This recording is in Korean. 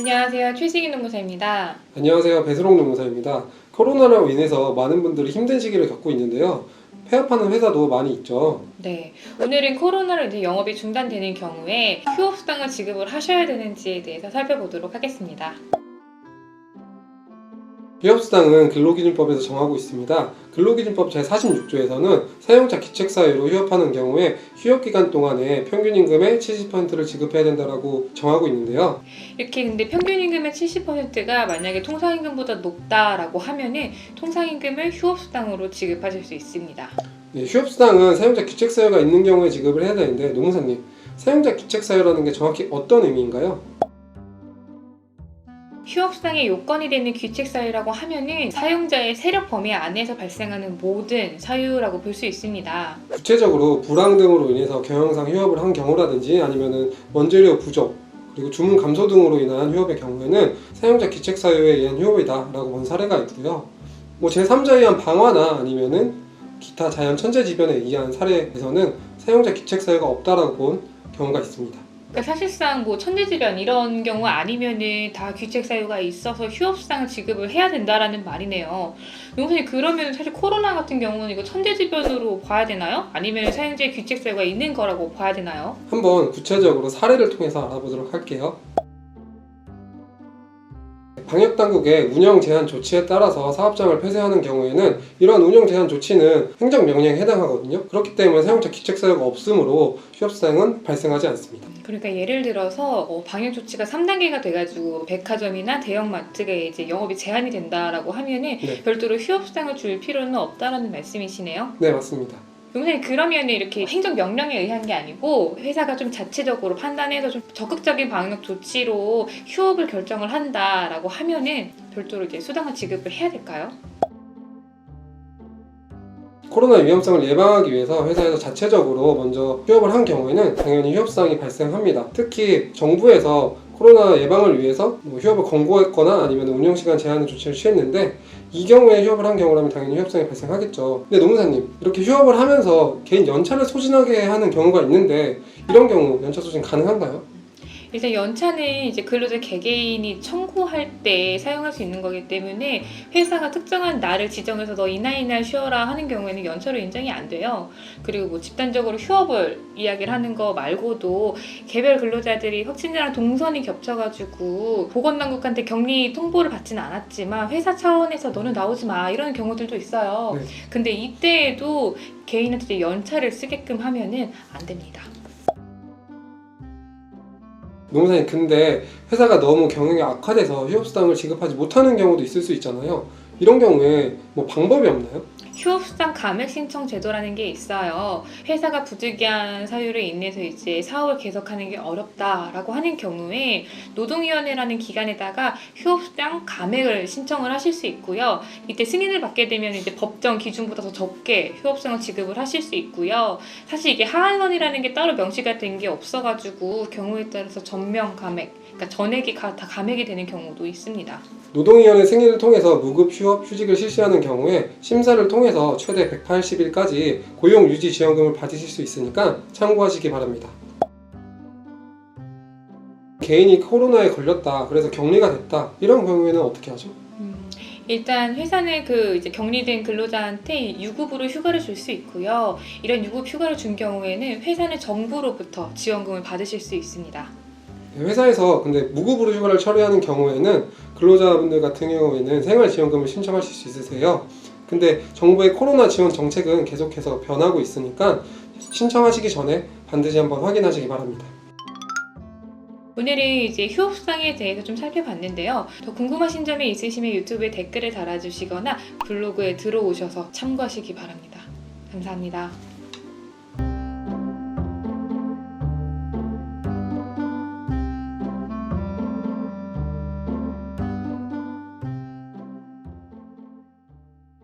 안녕하세요. 최식인 노무사입니다. 안녕하세요. 배수록 노무사입니다. 코로나로 인해서 많은 분들이 힘든 시기를 겪고 있는데요. 폐업하는 회사도 많이 있죠. 네, 오늘은 코로나로 인해 영업이 중단되는 경우에 휴업수당을 지급을 하셔야 되는지에 대해서 살펴보도록 하겠습니다. 휴업수당은 근로기준법에서 정하고 있습니다. 근로기준법 제46조에서는 사용자 기책사유로 휴업하는 경우에 휴업기간 동안에 평균임금의 70%를 지급해야 된다고 정하고 있는데요. 이렇게 근데 평균임금의 70%가 만약에 통상임금보다 높다라고 하면은 통상임금을 휴업수당으로 지급하실 수 있습니다. 네, 휴업수당은 사용자 기책사유가 있는 경우에 지급을 해야 되는데 노무사님, 사용자 기책사유라는 게 정확히 어떤 의미인가요? 휴업수당의 요건이 되는 귀책사유라고 하면은 사용자의 세력 범위 안에서 발생하는 모든 사유라고 볼 수 있습니다. 구체적으로 불황 등으로 인해서 경영상 휴업을 한 경우라든지 아니면은 원재료 부족 그리고 주문 감소 등으로 인한 휴업의 경우에는 사용자 기책 사유에 의한 휴업이다라고 본 사례가 있고요. 제3자에 의한 방화나 아니면은 기타 자연 천재지변에 의한 사례에서는 사용자 기책 사유가 없다라고 본 경우가 있습니다. 그러니까 사실상 천재지변 이런 경우 아니면은 다 귀책 사유가 있어서 휴업수당을 지급을 해야 된다라는 말이네요. 용선님, 그러면 사실 코로나 같은 경우는 이거 천재지변으로 봐야 되나요? 아니면 사용자의 귀책 사유가 있는 거라고 봐야 되나요? 한번 구체적으로 사례를 통해서 알아보도록 할게요. 방역당국의 운영 제한 조치에 따라서 사업장을 폐쇄하는 경우에는 이러한 운영 제한 조치는 행정명령에 해당하거든요. 그렇기 때문에 사용자 기책사유가 없으므로 휴업수당은 발생하지 않습니다. 그러니까 예를 들어서 방역 조치가 3단계가 돼가지고 백화점이나 대형마트가 이제 영업이 제한이 된다라고 하면은 네. 별도로 휴업수당을 줄 필요는 없다라는 말씀이시네요. 네, 맞습니다. 용사님, 그러면 이렇게 행정명령에 의한 게 아니고 회사가 좀 자체적으로 판단해서 좀 적극적인 방역 조치로 휴업을 결정을 한다라고 하면은 별도로 이제 수당을 지급을 해야 될까요? 코로나 위험성을 예방하기 위해서 회사에서 자체적으로 먼저 휴업을 한 경우에는 당연히 휴업수당이 발생합니다. 특히 정부에서 코로나 예방을 위해서 휴업을 권고했거나 아니면 운영시간 제한 조치를 취했는데 이 경우에 휴업을 한 경우라면 당연히 휴업수당이 발생하겠죠. 근데 노무사님, 이렇게 휴업을 하면서 개인 연차를 소진하게 하는 경우가 있는데 이런 경우 연차 소진 가능한가요? 일단 연차는 이제 근로자 개개인이 청구할 때 사용할 수 있는 거기 때문에 회사가 특정한 날을 지정해서 너 이날 쉬어라 하는 경우에는 연차로 인정이 안 돼요. 그리고 집단적으로 휴업을 이야기를 하는 거 말고도 개별 근로자들이 확진자랑 동선이 겹쳐가지고 보건당국한테 격리 통보를 받지는 않았지만 회사 차원에서 너는 나오지 마 이런 경우들도 있어요. 네. 근데 이때에도 개인한테 연차를 쓰게끔 하면은 안 됩니다. 노무사님, 근데 회사가 너무 경영이 악화돼서 휴업수당을 지급하지 못하는 경우도 있을 수 있잖아요. 이런 경우에 방법이 없나요? 휴업수당 감액 신청 제도라는 게 있어요. 회사가 부득이한 사유로 인해서 이제 사업을 계속하는 게 어렵다라고 하는 경우에 노동위원회라는 기관에다가 휴업수당 감액을 신청을 하실 수 있고요. 이때 승인을 받게 되면 이제 법정 기준보다 더 적게 휴업수당을 지급을 하실 수 있고요. 사실 이게 하한선이라는 게 따로 명시가 된 게 없어가지고 경우에 따라서 전면 감액, 그러니까 전액이 다 감액이 되는 경우도 있습니다. 노동위원회 승인을 통해서 무급 휴업 휴직을 실시하는 경우에 심사를 통해서 최대 180일까지 고용유지지원금을 받으실 수 있으니까 참고하시기 바랍니다. 개인이 코로나에 걸렸다, 그래서 격리가 됐다, 이런 경우에는 어떻게 하죠? 일단 회사는 이제 격리된 근로자한테 유급으로 휴가를 줄 수 있고요. 이런 유급 휴가를 준 경우에는 회사는 정부로부터 지원금을 받으실 수 있습니다. 회사에서 근데 무급으로 휴가를 처리하는 경우에는 근로자분들 같은 경우에는 생활지원금을 신청하실 수 있으세요. 근데 정부의 코로나 지원 정책은 계속해서 변하고 있으니까 신청하시기 전에 반드시 한번 확인하시기 바랍니다. 오늘은 이제 휴업수당에 대해서 좀 살펴봤는데요. 더 궁금하신 점이 있으시면 유튜브에 댓글을 달아주시거나 블로그에 들어오셔서 참고하시기 바랍니다. 감사합니다.